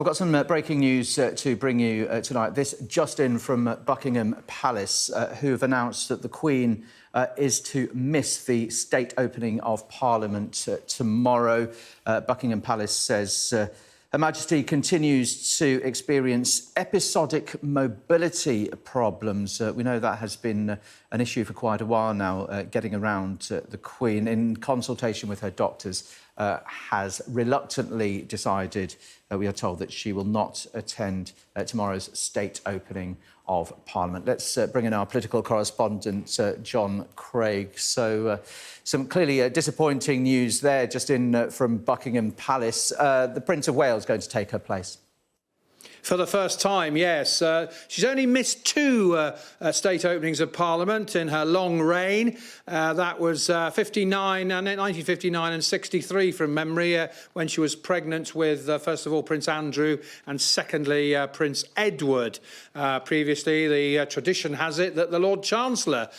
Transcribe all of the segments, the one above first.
We've got some breaking news to bring you tonight. This just in from Buckingham Palace, who have announced that the Queen is to miss the state opening of Parliament tomorrow. Buckingham Palace says Her Majesty continues to experience episodic mobility problems. We know that has been an issue for quite a while now, getting around the Queen. In consultation with her doctors, has reluctantly decided, we are told, that she will not attend tomorrow's state opening of Parliament. Let's bring in our political correspondent, John Craig. So, some clearly disappointing news there, just in from Buckingham Palace. The Prince of Wales going to take her place. For the first time, yes. She's only missed two state openings of Parliament in her long reign. That was 1959 and 63 from memory, when she was pregnant with, first of all, Prince Andrew and secondly, Prince Edward. Previously, the tradition has it that the Lord Chancellor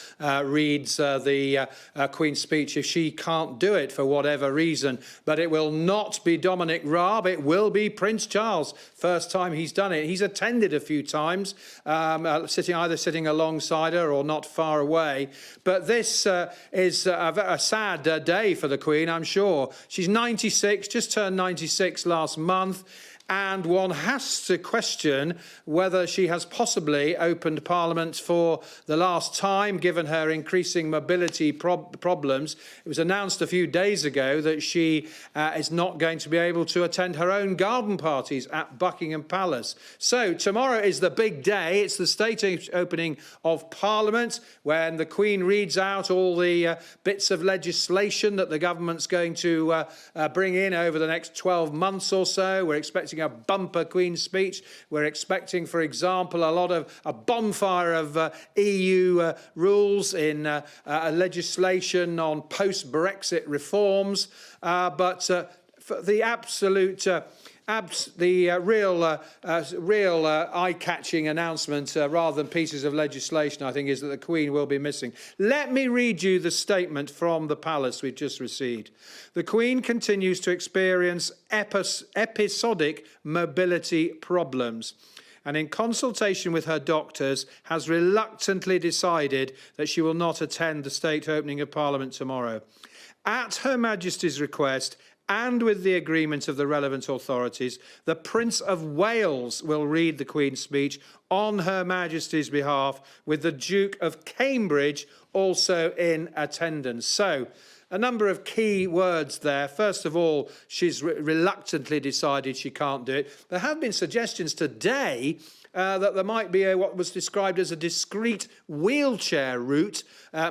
reads the Queen's speech if she can't do it for whatever reason. But it will not be Dominic Raab, it will be Prince Charles. First time he's done it. He's attended a few times, either sitting alongside her or not far away. But this is a sad day for the Queen, I'm sure. She's 96, just turned 96 last month. And one has to question whether she has possibly opened Parliament for the last time, given her increasing mobility problems. It was announced a few days ago that she is not going to be able to attend her own garden parties at Buckingham Palace. So tomorrow is the big day. It's the state opening of Parliament, when the Queen reads out all the bits of legislation that the government's going to bring in over the next 12 months or so. We're expecting a bumper Queen's speech. We're expecting, for example, a bonfire of EU rules in legislation on post-Brexit reforms. But for the absolute real eye-catching announcement, rather than pieces of legislation, I think, is that the Queen will be missing. Let me read you the statement from the Palace we've just received. The Queen continues to experience episodic mobility problems, and in consultation with her doctors has reluctantly decided that she will not attend the state opening of Parliament tomorrow. At Her Majesty's request, and with the agreement of the relevant authorities, the Prince of Wales will read the Queen's speech on Her Majesty's behalf, with the Duke of Cambridge also in attendance. So, a number of key words there. First of all, she's reluctantly decided she can't do it. There have been suggestions today that there might be what was described as a discreet wheelchair route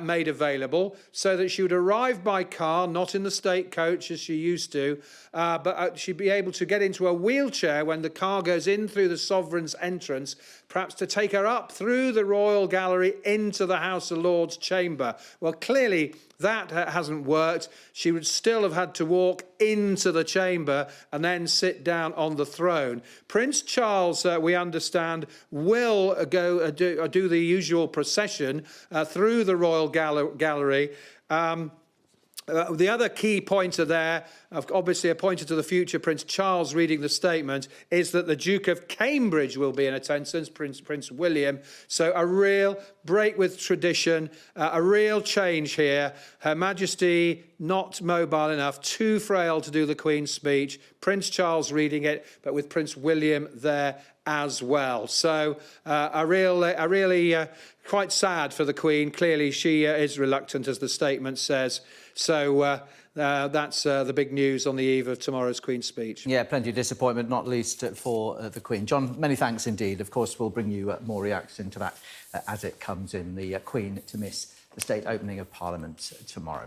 made available, so that she would arrive by car, not in the state coach as she used to, but she'd be able to get into a wheelchair when the car goes in through the Sovereign's entrance, perhaps to take her up through the Royal Gallery into the House of Lords chamber. Well, clearly that hasn't worked. She would still have had to walk into the chamber and then sit down on the throne. Prince Charles, we understand, will go do the usual procession through the Royal Gallery. The other key pointer there, obviously a pointer to the future Prince Charles reading the statement, is that the Duke of Cambridge will be in attendance, Prince William. So a real break with tradition, a real change here. Her Majesty not mobile enough, too frail to do the Queen's speech. Prince Charles reading it, but with Prince William there as well. So really quite sad for the Queen. Clearly she is reluctant, as the statement says. So that's the big news on the eve of tomorrow's Queen's speech. Yeah, plenty of disappointment, not least for the Queen. John, many thanks indeed. Of course, we'll bring you more reaction to that as it comes in. The Queen to miss the state opening of Parliament tomorrow.